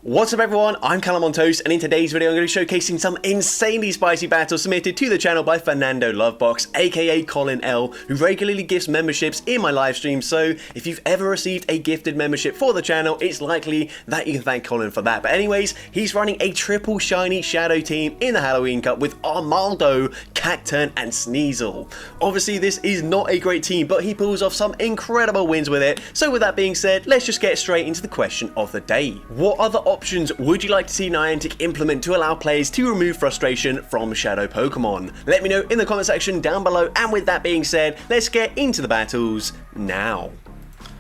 What's up everyone, I'm CallumOnToast, and in today's video I'm going to be showcasing some insanely spicy battles submitted to the channel by Fernando Lovebox, aka Colin L, who regularly gifts memberships in my live stream. So if you've ever received a gifted membership for the channel, it's likely that you can thank Colin for that. But anyways, he's running a triple shiny shadow team in the Halloween Cup with Armaldo, Cacturn and Sneasel. Obviously this is not a great team, but he pulls off some incredible wins with it. So with that being said, let's just get straight into the question of the day. What other options would you like to see Niantic implement to allow players to remove frustration from Shadow Pokemon? Let me know in the comment section down below, and with that being said, let's get into the battles now.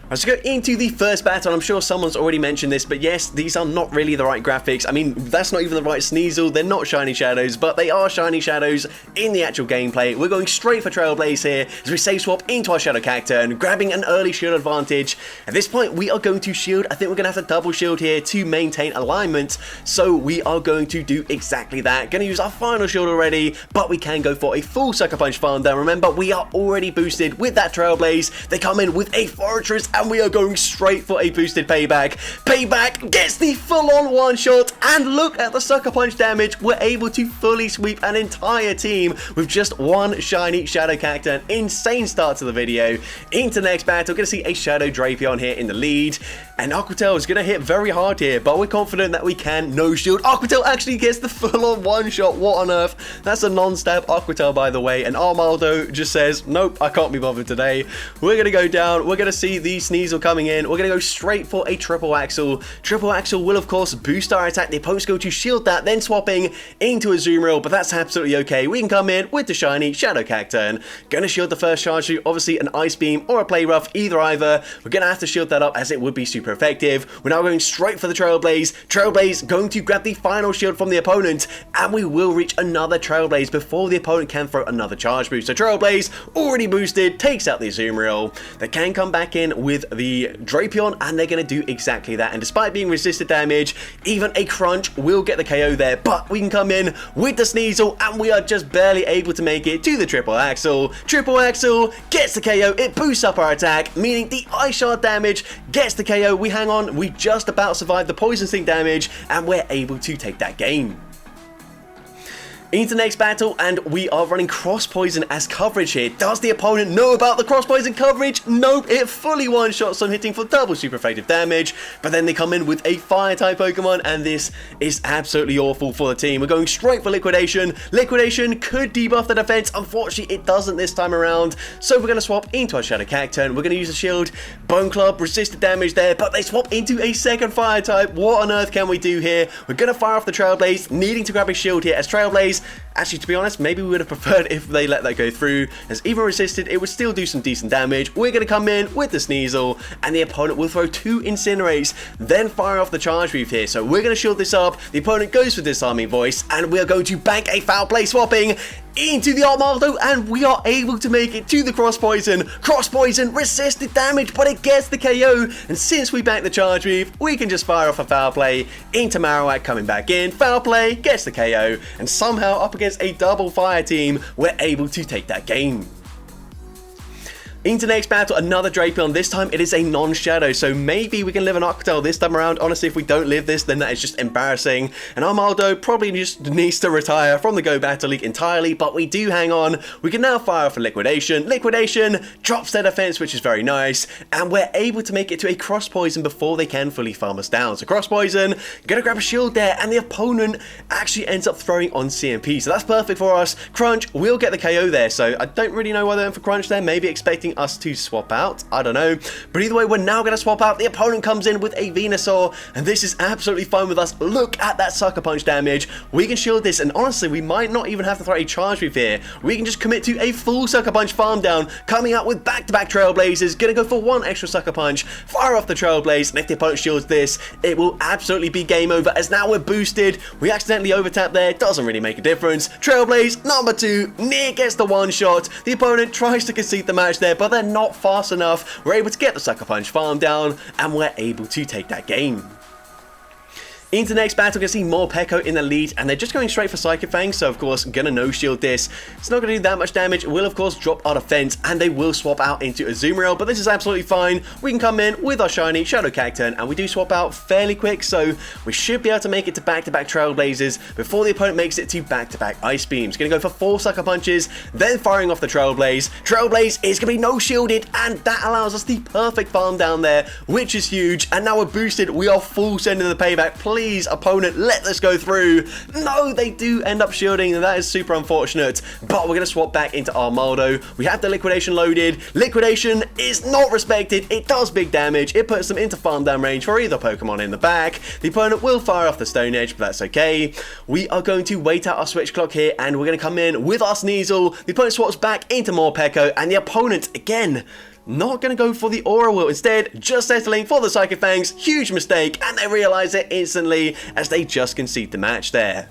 Let's go into the first battle. I'm sure someone's already mentioned this, but yes, these are not really the right graphics. I mean, that's not even the right Sneasel. They're not shiny shadows, but they are shiny shadows in the actual gameplay. We're going straight for Trailblaze here as we save swap into our Shadow Cacturn, grabbing an early shield advantage. At this point, we are going to shield. I think we're going to have to double shield here to maintain alignment, so we are going to do exactly that. Going to use our final shield already, but we can go for a full Sucker Punch farm down. Remember, we are already boosted with that Trailblaze. They come in with a Fortress, and we are going straight for a boosted Payback. Payback gets the full-on one-shot, and look at the Sucker Punch damage. We're able to fully sweep an entire team with just one shiny Shadow Cacturn. Insane start to the video. Into the next battle, going to see a Shadow Drapion here in the lead, and Aquatel is going to hit very hard here, but we're confident that we can no shield. Aquatel actually gets the full-on one-shot. What on earth? That's a non-stab Aquatel, by the way, and Armaldo just says, nope, I can't be bothered today. We're going to go down. We're going to see the Sneasel coming in. We're going to go straight for a triple axle. Triple axle will of course boost our attack. The opponent's going to shield that, then swapping into a Azumarill, but that's absolutely okay. We can come in with the shiny Shadow Cacturn. Going to shield the first charge to obviously an Ice Beam or a Play Rough, either. We're going to have to shield that up as it would be super effective. We're now going straight for the Trailblaze. Trailblaze going to grab the final shield from the opponent, and we will reach another Trailblaze before the opponent can throw another charge boost. So Trailblaze already boosted, takes out the Azumarill. They can come back in with the Drapion, and they're going to do exactly that. And despite being resisted damage, even a Crunch will get the KO there, but we can come in with the Sneasel, and we are just barely able to make it to the triple axle. Triple axle gets the KO. It boosts up our attack, meaning the Ice Shard damage gets the KO. We hang on. We just about survived the Poison Sting damage, and we're able to take that game. Into the next battle, and we are running Cross Poison as coverage here. Does the opponent know about the Cross Poison coverage? Nope, it fully one-shots on hitting for double super effective damage, but then they come in with a Fire-type Pokemon, and this is absolutely awful for the team. We're going straight for Liquidation. Liquidation could debuff the defense. Unfortunately, it doesn't this time around, so we're going to swap into our Shadow Cacturn. We're going to use a shield. Bone Club resisted damage there, but they swap into a second Fire-type. What on earth can we do here? We're going to fire off the Trailblaze, needing to grab a shield here as Trailblaze. Actually, to be honest, maybe we would have preferred if they let that go through, as even resisted, it would still do some decent damage. We're going to come in with the Sneasel, and the opponent will throw two Incinerates, then fire off the Charge Move here. So we're going to shield this up. The opponent goes for Disarming Voice, and we are going to bank a Foul Play swapping into the Armaldo, and we are able to make it to the Cross Poison. Cross Poison resisted damage, but it gets the KO, and since we back the Charge Move, we can just fire off a Foul Play into Marowak, coming back in. Foul Play gets the KO, and somehow up against a double fire team, we're able to take that game. Into the next battle, another Drapion. This time it is a non-shadow, so maybe we can live an Aquatel this time around. Honestly, if we don't live this, then that is just embarrassing. And Armaldo probably just needs to retire from the Go Battle League entirely, but we do hang on. We can now fire for Liquidation. Liquidation drops their defense, which is very nice, and we're able to make it to a Cross Poison before they can fully farm us down. So Cross Poison, gonna grab a shield there, and the opponent actually ends up throwing on CMP, so that's perfect for us. Crunch will get the KO there, so I don't really know why they went for Crunch there. Maybe expecting us to swap out, I don't know, but either way, we're now going to swap out. The opponent comes in with a Venusaur, and this is absolutely fine with us. Look at that Sucker Punch damage. We can shield this, and honestly, we might not even have to throw a Charge Move here. We can just commit to a full Sucker Punch farm down, coming out with back-to-back Trailblazers. Gonna go for one extra Sucker Punch, fire off the Trailblaze, and if the opponent shields this, it will absolutely be game over, as now we're boosted. We accidentally overtap there, doesn't really make a difference. Trailblaze number 2 near gets the one shot. The opponent tries to concede the match there, but they're not fast enough. We're able to get the Sucker Punch farm down, and we're able to take that game. Into the next battle, we're going to see more Pekko in the lead, and they're just going straight for Psychic Fang, so of course, going to no-shield this. It's not going to do that much damage. It will, of course, drop our defense, and they will swap out into Azumarill, but this is absolutely fine. We can come in with our shiny Shadow Cacturn, and we do swap out fairly quick, so we should be able to make it to back-to-back Trailblazers before the opponent makes it to back-to-back Ice Beams. Going to go for 4 Sucker Punches, then firing off the Trailblaze. Trailblaze is going to be no-shielded, and that allows us the perfect farm down there, which is huge, and now we're boosted. We are full sending the payback. Please, opponent, let this go through. No, they do end up shielding, and that is super unfortunate, but we're going to swap back into Armaldo. We have the Liquidation loaded. Liquidation is not respected. It does big damage. It puts them into farm down range for either Pokemon in the back. The opponent will fire off the Stone Edge, but that's okay. We are going to wait out our switch clock here, and we're going to come in with our Sneasel. The opponent swaps back into more Pekko, and the opponent, again, not going to go for the Aura Wheel, instead just settling for the Psychic Fangs. Huge mistake, and they realize it instantly as they just concede the match there.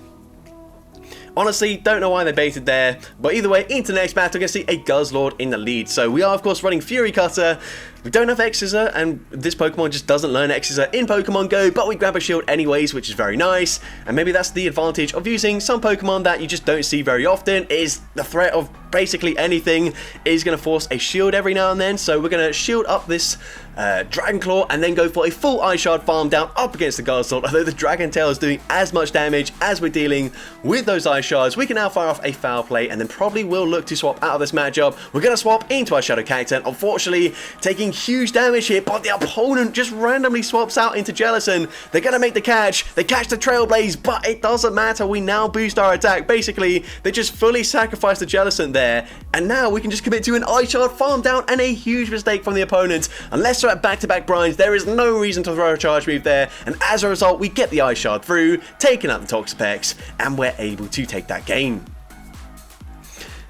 Honestly, don't know why they baited there, but either way, into the next battle, we're going to see a Guzzlord in the lead. So we are, of course, running Fury Cutter. We don't have X-Scissor, and this Pokemon just doesn't learn X-Scissor in Pokemon Go, but we grab a shield anyways, which is very nice. And maybe that's the advantage of using some Pokemon that you just don't see very often, is the threat of basically anything is going to force a shield every now and then. So we're going to shield up this Dragon Claw and then go for a full Ice Shard farm down up against the Guzzlord. Although the Dragon Tail is doing as much damage as we're dealing with those Ice Shards, we can now fire off a Foul Play and then probably will look to swap out of this matchup. We're going to swap into our Shadow Cacturn, unfortunately taking huge damage here, but the opponent just randomly swaps out into Jellicent. They're going to make the catch. They catch the Trailblaze, but it doesn't matter. We now boost our attack. Basically, they just fully sacrificed the Jellicent there, and now we can just commit to an Ice Shard farm down, and a huge mistake from the opponent. Unless they're at back-to-back Brines, there is no reason to throw a charge move there, and as a result, we get the Ice Shard through, taking out the Toxapex, and we're able to take that game.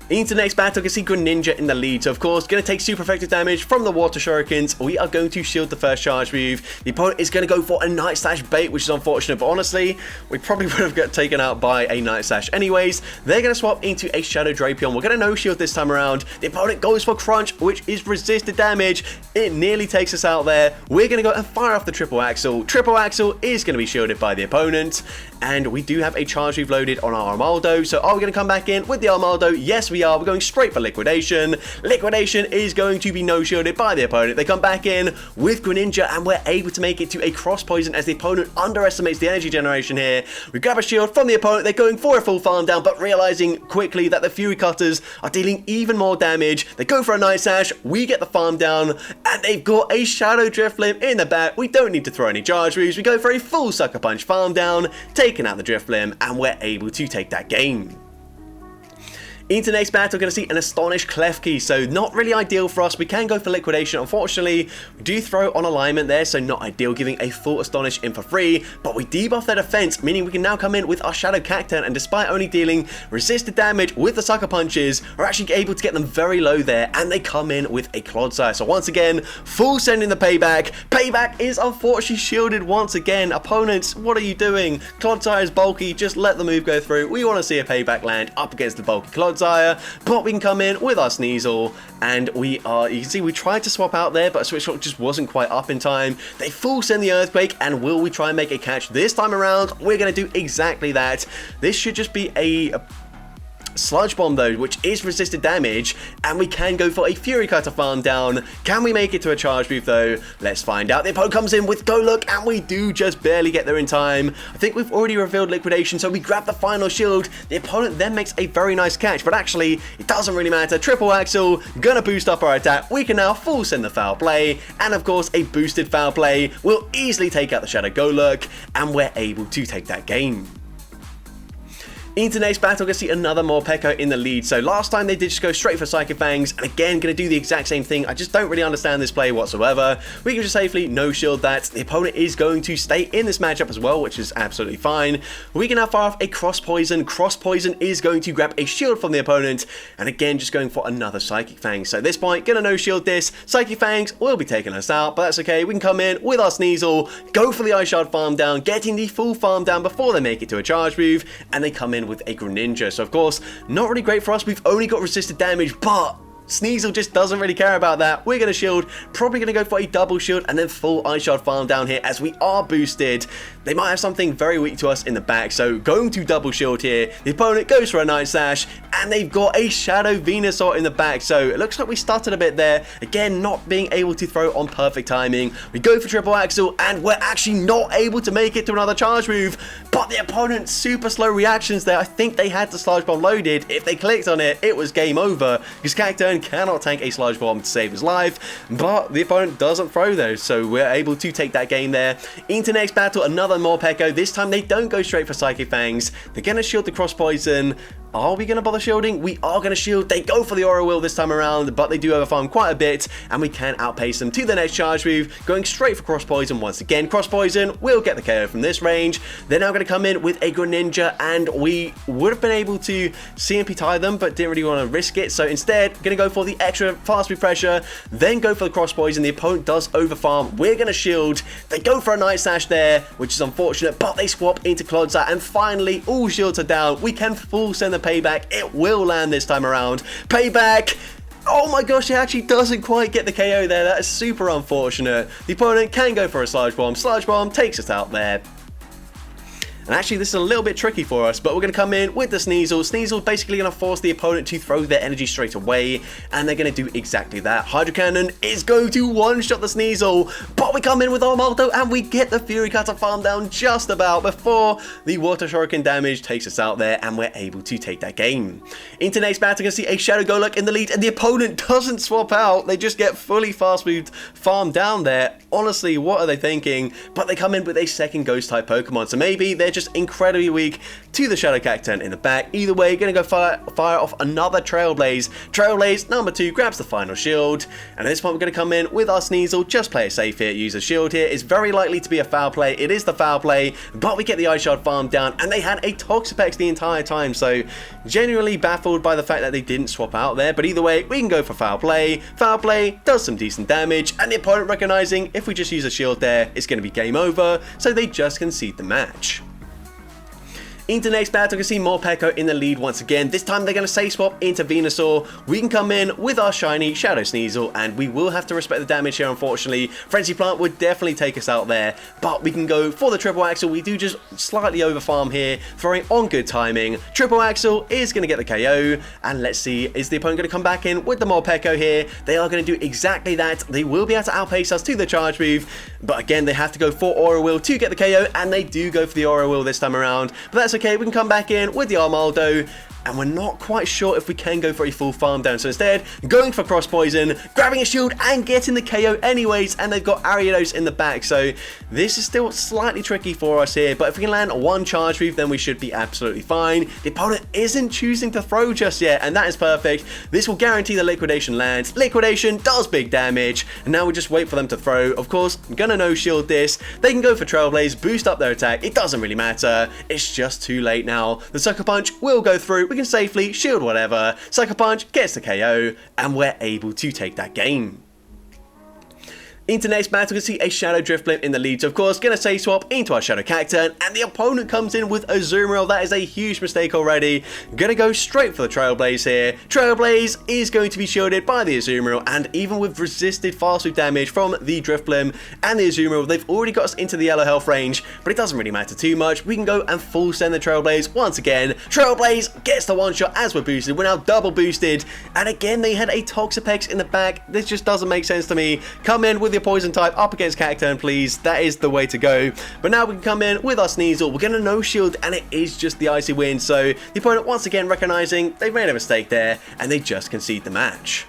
Into the next battle, we can see Greninja in the lead. So, of course, going to take super effective damage from the Water Shurikens. We are going to shield the first charge move. The opponent is going to go for a Night Slash bait, which is unfortunate. But honestly, we probably would have got taken out by a Night Slash anyways. They're going to swap into a Shadow Drapion. We're going to no-shield this time around. The opponent goes for Crunch, which is resisted damage. It nearly takes us out there. We're going to go and fire off the Triple Axle. Triple Axle is going to be shielded by the opponent. And we do have a charge move loaded on our Armaldo. So are we going to come back in with the Armaldo? Yes, we are. We're going straight for Liquidation. Liquidation is going to be no-shielded by the opponent. They come back in with Greninja, and we're able to make it to a Cross Poison as the opponent underestimates the energy generation here. We grab a shield from the opponent. They're going for a full farm down, but realizing quickly that the Fury Cutters are dealing even more damage. They go for a Night Slash. We get the farm down, and they've got a Shadow Drifblim in the back. We don't need to throw any charge moves. We go for a full Sucker Punch farm down, taking out the Drifblim, and we're able to take that game. Into the next battle, we're going to see an Astonished Klefki, so not really ideal for us. We can go for Liquidation. Unfortunately, we do throw on alignment there, so not ideal, giving a full Astonish in for free, but we debuff their defense, meaning we can now come in with our Shadow Cacturn, and despite only dealing resisted damage with the Sucker Punches, we're actually able to get them very low there, and they come in with a Clodsire. So once again, full sending the payback. Payback is unfortunately shielded once again. Opponents, what are you doing? Clodsire is bulky, just let the move go through. We want to see a payback land up against the bulky Clodsire. But we can come in with our Sneasel, and you can see we tried to swap out there, but Switch Shot just wasn't quite up in time. They full send the Earthquake, and will we try and make a catch this time around? We're going to do exactly that. This should just be a Sludge Bomb though, which is resisted damage, and we can go for a Fury Cutter farm down. Can we make it to a charge move though? Let's find out. The opponent comes in with Go Look, and we do just barely get there in time. I think we've already revealed Liquidation, so we grab the final shield. The opponent then makes a very nice catch, but actually it doesn't really matter. Triple Axle, gonna boost up our attack. We can now full send the Foul Play, and of course a boosted Foul Play will easily take out the Shadow Go Look, and we're able to take that game. Into next battle, we're going to see another Morpeko in the lead. So last time they did just go straight for Psychic Fangs, and again going to do the exact same thing. I just don't really understand this play whatsoever. We can just safely no-shield that. The opponent is going to stay in this matchup as well, which is absolutely fine. We can now fire off a Cross Poison. Cross Poison is going to grab a shield from the opponent, and again just going for another Psychic Fangs. So at this point, going to no-shield this. Psychic Fangs will be taking us out, but that's okay. We can come in with our Sneasel, go for the Ice Shard farm down, getting the full farm down before they make it to a charge move, and they come in with a Greninja. So of course, not really great for us. We've only got resisted damage, but Sneasel just doesn't really care about that. We're going to shield, probably going to go for a double shield and then full Ice Shard farm down here as we are boosted. they might have something very weak to us in the back. So going to double shield here, the opponent goes for a Night Slash, and they've got a Shadow Venusaur in the back. So it looks like we started a bit there. Again, not being able to throw on perfect timing. We go for triple axle, and we're actually not able to make it to another charge move. But the opponent's super slow reactions there. I think they had the Sludge Bomb loaded. If they clicked on it, it was game over, because Cacturne cannot tank a Sludge Bomb to save his life. But the opponent doesn't throw those, so we're able to take that game there. Into next battle, another Morpeko. This time they don't go straight for Psychic Fangs. They're going to shield the Cross Poison. Are we going to bother shielding? We are going to shield. They go for the Aura Wheel this time around, but they do overfarm quite a bit, and we can outpace them to the next charge move, going straight for Cross Poison once again. Cross Poison will get the KO from this range. They're now going to come in with a Greninja, and we would have been able to CMP tie them, but didn't really want to risk it. So instead, going to go for the extra fast move pressure, then go for the Cross Poison. The opponent does overfarm. We're going to shield. They go for a Night Slash there, which is unfortunate, but they swap into Clodsat, and finally, all shields are down. We can full send the Payback. It will land this time around. Payback. Oh my gosh, it actually doesn't quite get the KO there. That is super unfortunate. The opponent can go for a Sludge Bomb. Sludge Bomb takes us out there. And actually, this is a little bit tricky for us, but we're going to come in with the Sneasel. Sneasel basically going to force the opponent to throw their energy straight away, and they're going to do exactly that. Hydro Cannon is going to one-shot the Sneasel, but we come in with Armaldo, and we get the Fury Cutter farm down just about before the Water Shuriken damage takes us out there, and we're able to take that game. Into next battle, you can see a Shadow Golurk in the lead, and the opponent doesn't swap out. They just get fully fast-moved farm down there. Honestly, what are they thinking? But they come in with a second Ghost-type Pokemon, so maybe they're just incredibly weak to the Shadow Cacturne in the back. Either way, gonna go fire off another Trailblaze. Trailblaze number 2 grabs the final shield, and at this point we're gonna come in with our Sneasel. Just play it safe here, use a shield here. It's very likely to be a foul play. It is the foul play, but we get the Ice Shard farm down, and they had a Toxapex the entire time, so genuinely baffled by the fact that they didn't swap out there. But either way, we can go for foul play. Foul play does some decent damage, and the opponent recognizing if we just use a shield there, it's going to be game over, so they just concede the match. Into next battle, you can see Morpeko in the lead once again. This time they're going to safe swap into Venusaur. We can come in with our shiny Shadow Sneasel, and we will have to respect the damage here, unfortunately. Frenzy Plant would definitely take us out there, but we can go for the Triple Axle. We do just slightly overfarm here, throwing on good timing. Triple Axle is going to get the KO, and let's see, is the opponent going to come back in with the Morpeko here? They are going to do exactly that. They will be able to outpace us to the charge move, but again, they have to go for Aura Wheel to get the KO, and they do go for the Aura Wheel this time around, but that's okay. We can come back in with the Armaldo, and we're not quite sure if we can go for a full farm down. So instead, going for Cross Poison, grabbing a shield and getting the KO anyways, and they've got Ariados in the back. So this is still slightly tricky for us here, but if we can land one charge move, then we should be absolutely fine. The opponent isn't choosing to throw just yet, and that is perfect. This will guarantee the Liquidation lands. Liquidation does big damage, and now we just wait for them to throw. Of course, I'm gonna no shield this. They can go for Trailblaze, boost up their attack. It doesn't really matter. It's just too late now. The Sucker Punch will go through. We can safely shield whatever. Sucker Punch gets the KO, and we're able to take that game. Into next battle, you can see a Shadow Drifblim in the lead. So of course, gonna safe swap into our Shadow Cacturne, and the opponent comes in with a Azumarill. That is a huge mistake already. Gonna go straight for the Trailblaze here. Trailblaze is going to be shielded by the Azumarill, and even with resisted fast move damage from the Drifblim and the Azumarill, they've already got us into the yellow health range, but it doesn't really matter too much. We can go and full send the Trailblaze once again. Trailblaze gets the one shot as we're boosted. We're now double boosted, and again, they had a Toxapex in the back. This just doesn't make sense to me. Come in with your Poison type up against Cacturne, please. That is the way to go. But now we can come in with our Sneasel. We're going to no shield, and it is just the Icy Wind. So the opponent once again recognizing they've made a mistake there, and they just concede the match.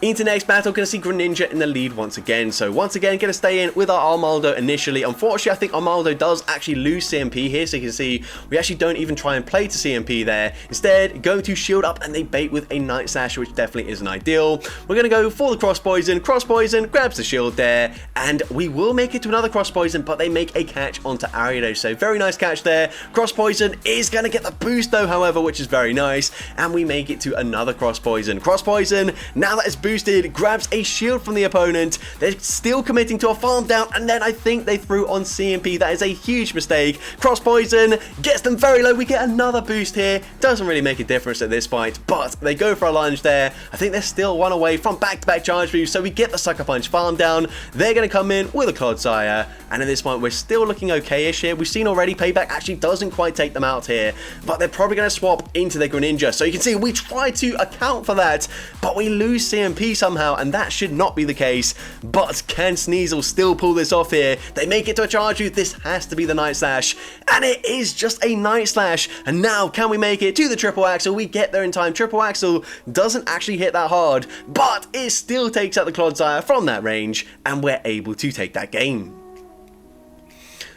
Into next battle, going to see Greninja in the lead once again. So once again, going to stay in with our Armaldo initially. Unfortunately, I think Armaldo does actually lose CMP here. So you can see we actually don't even try and play to CMP there. Instead, going to shield up, and they bait with a Night Slash, which definitely isn't ideal. We're going to go for the Cross Poison. Cross Poison grabs the shield there, and we will make it to another Cross Poison, but they make a catch onto Ariados. So very nice catch there. Cross Poison is going to get the boost though, however, which is very nice. And we make it to another Cross Poison. Cross Poison, now that it's boosted, grabs a shield from the opponent. They're still committing to a farm down, and then I think they threw on CMP. That is a huge mistake. Cross poison gets them very low. We get another boost here. Doesn't really make a difference at this point, but they go for a lunge there. I think they're still one away from back-to-back charge moves, so we get the Sucker Punch farm down. They're going to come in with a Clodsire, and at this point we're still looking okay-ish here. We've seen already Payback actually doesn't quite take them out here, but they're probably going to swap into their Greninja. So you can see we try to account for that, but we lose CMP somehow, and that should not be the case. But can Sneasel still pull this off here? They make it to a charge move. This has to be the Night Slash, and it is just a Night Slash. And now can we make it to the Triple Axle? We get there in time. Triple Axle doesn't actually hit that hard, but it still takes out the Clodsire from that range, and we're able to take that game.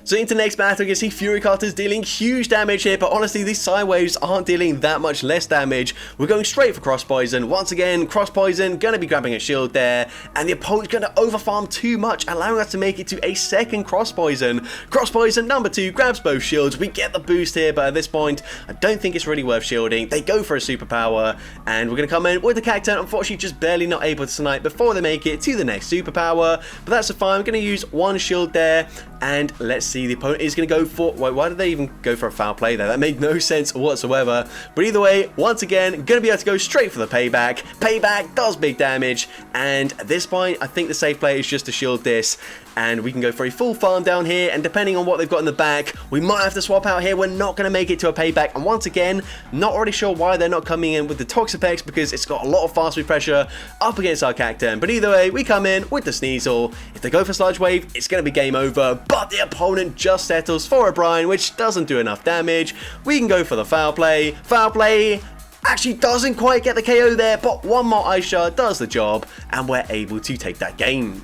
So into next battle, you can see Fury Cutters dealing huge damage here, but honestly, these Psywaves aren't dealing that much less damage. We're going straight for Cross Poison. Once again, Cross Poison, going to be grabbing a shield there, and the opponent's going to overfarm too much, allowing us to make it to a second Cross Poison. Cross Poison number 2 grabs both shields. We get the boost here, but at this point, I don't think it's really worth shielding. They go for a superpower, and we're going to come in with the Cacturn. Unfortunately, just barely not able to snipe before they make it to the next superpower, but that's fine. I'm going to use one shield there, and let's see. The opponent is going to go for... Why did they even go for a foul play there? That made no sense whatsoever. But either way, once again, going to be able to go straight for the Payback. Payback does big damage. And at this point, I think the safe play is just to shield this. And we can go for a full farm down here. And depending on what they've got in the back, we might have to swap out here. We're not going to make it to a Payback. And once again, not really sure why they're not coming in with the Toxapex, because it's got a lot of fast move pressure up against our Cacturn. But either way, we come in with the Sneasel. If they go for Sludge Wave, it's going to be game over. But the opponent just settles for a Brine, which doesn't do enough damage. We can go for the foul play. Foul play actually doesn't quite get the KO there, but one more Ice Shard does the job, and we're able to take that game.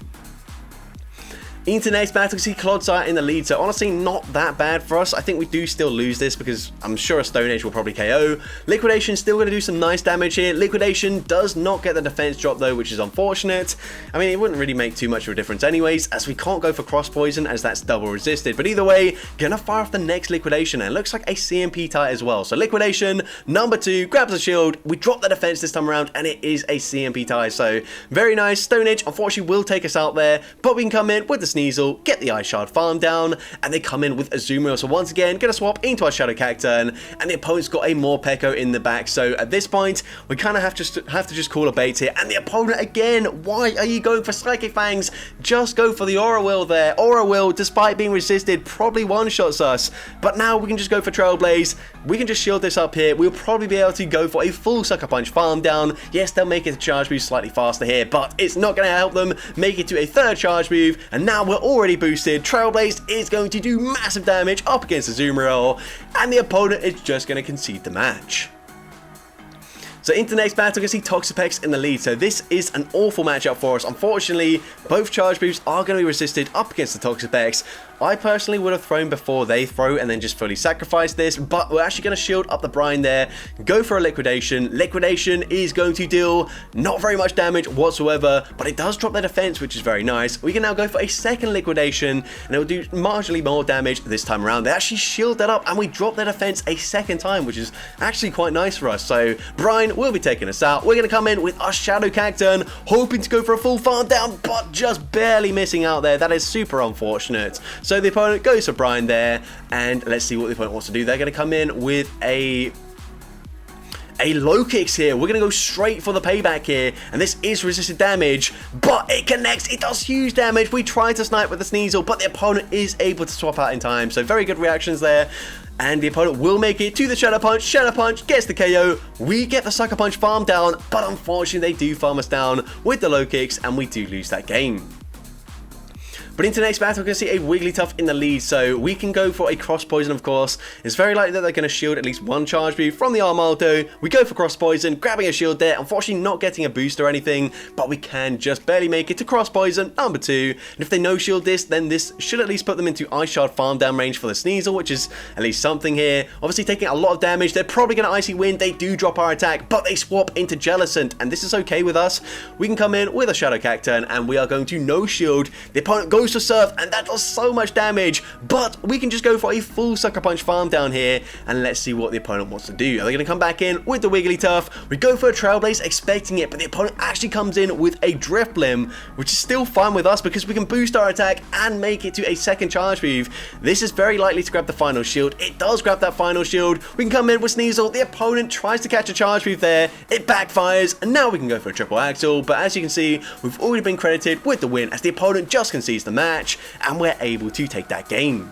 Into next battle, we see Clodsire in the lead, so honestly not that bad for us. I think we do still lose this because I'm sure a Stone Age will probably KO. Liquidation still going to do some nice damage here. Liquidation does not get the defense drop though, which is unfortunate. I mean, it wouldn't really make too much of a difference anyways, as we can't go for Cross Poison as that's double resisted. But either way, gonna fire off the next Liquidation, and it looks like a CMP tie as well. So Liquidation, number 2, grabs a shield. We drop the defense this time around, and it is a CMP tie. So very nice. Stone Age unfortunately will take us out there, but we can come in with the Sneasel, get the Ice Shard farm down, and they come in with Azumarill. So once again, gonna swap into our Shadow Cacturn, and the opponent's got a Morpeko in the back. So at this point, we kind of have to just call a bait here. And the opponent again, why are you going for Psychic Fangs? Just go for the Aura Will there. Aura Will, despite being resisted, probably one-shots us. But now we can just go for Trailblaze. We can just shield this up here. We'll probably be able to go for a full Sucker Punch farm down. Yes, they'll make it to charge move slightly faster here, but it's not going to help them make it to a third charge move. And now we're already boosted. Trailblaze is going to do massive damage up against Azumarill, and the opponent is just going to concede the match. So into the next battle, we can see Toxapex in the lead. So this is an awful matchup for us. Unfortunately, both charge moves are going to be resisted up against the Toxapex. I personally would have thrown before they throw and then just fully sacrifice this, but we're actually going to shield up the Brine there, go for a Liquidation. Liquidation is going to deal not very much damage whatsoever, but it does drop their defense, which is very nice. We can now go for a second Liquidation, and it will do marginally more damage this time around. They actually shield that up, and we drop their defense a second time, which is actually quite nice for us. So Brine will be taking us out. We're going to come in with our Shadow Cacturn, hoping to go for a full farm down, but just barely missing out there. That is super unfortunate. So the opponent goes for Brine there, and let's see what the opponent wants to do. They're going to come in with a low kicks here. We're going to go straight for the Payback here, and this is resisted damage, but it connects. It does huge damage. We try to snipe with the Sneasel, but the opponent is able to swap out in time. So very good reactions there. And the opponent will make it to the Shadow Punch. Shadow Punch gets the KO. We get the Sucker Punch farm down, but unfortunately they do farm us down with the low kicks, and we do lose that game. But into the next battle, we're going to see a Wigglytuff in the lead, so we can go for a Cross Poison, of course. It's very likely that they're going to shield at least one charge move from the Armaldo. We go for Cross Poison, grabbing a shield there, unfortunately not getting a boost or anything, but we can just barely make it to Cross Poison, number 2. And if they no-shield this, then this should at least put them into Ice Shard farm down range for the Sneasel, which is at least something here. Obviously taking a lot of damage, they're probably going to Icy Wind, they do drop our attack, but they swap into Jellicent, and this is okay with us. We can come in with a Shadow Cacturn, and we are going to no-shield. The opponent goes goes for Surf, and that does so much damage, but we can just go for a full Sucker Punch farm down here, and let's see what the opponent wants to do. Are they going to come back in with the Wigglytuff? We go for a Trailblaze expecting it, but the opponent actually comes in with a Drifblim, which is still fine with us because we can boost our attack and make it to a second charge move. This is very likely to grab the final shield. It does grab that final shield. We can come in with Sneasel. The opponent tries to catch a charge move there. It backfires, and now we can go for a triple axle, but as you can see, we've already been credited with the win as the opponent just concedes the match, and we're able to take that game.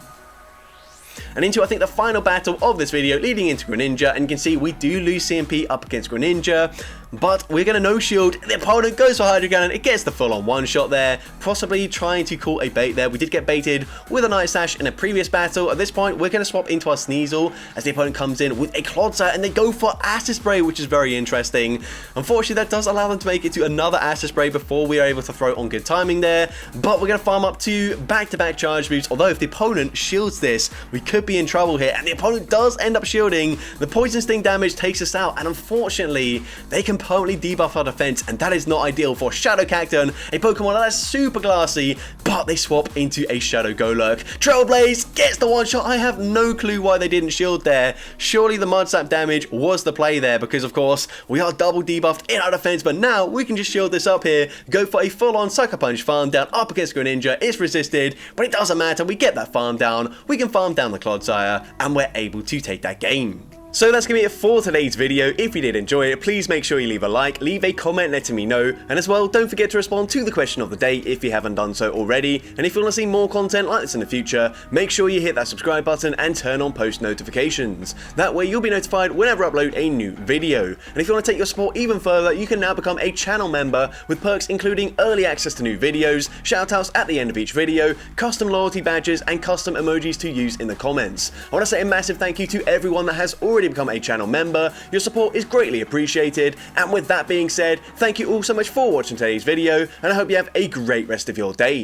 And into, I think, the final battle of this video, leading into Greninja, and you can see we do lose CMP up against Greninja, but we're going to no shield. The opponent goes for Hydro Cannon. It gets the full-on one-shot there, possibly trying to call a bait there. We did get baited with a Night Slash in a previous battle. At this point, we're going to swap into our Sneasel as the opponent comes in with a Clodsire, and they go for Acid Spray, which is very interesting. Unfortunately, that does allow them to make it to another Acid Spray before we are able to throw on good timing there, but we're going to farm up to back-to-back charge moves, although if the opponent shields this, we could be in trouble here, and the opponent does end up shielding. The Poison Sting damage takes us out, and unfortunately, they can permanently debuff our defense, and that is not ideal for Shadow Cacturne, a Pokemon that's super glassy, but they swap into a Shadow Golurk. Trailblaze gets the one shot. I have no clue why they didn't shield there. Surely the Mud Slap damage was the play there, because of course, we are double debuffed in our defense, but now we can just shield this up here, go for a full-on Sucker Punch farm down up against Greninja. It's resisted, but it doesn't matter. We get that farm down. We can farm down the Clodsire, and we're able to take that game. So that's going to be it for today's video. If you did enjoy it, please make sure you leave a like, leave a comment letting me know, and as well, don't forget to respond to the question of the day if you haven't done so already. And if you want to see more content like this in the future, make sure you hit that subscribe button and turn on post notifications. That way you'll be notified whenever I upload a new video. And if you want to take your support even further, you can now become a channel member with perks including early access to new videos, shoutouts at the end of each video, custom loyalty badges, and custom emojis to use in the comments. I want to say a massive thank you to everyone that has already become a channel member. Your support is greatly appreciated, and with that being said, thank you all so much for watching today's video, and I hope you have a great rest of your day.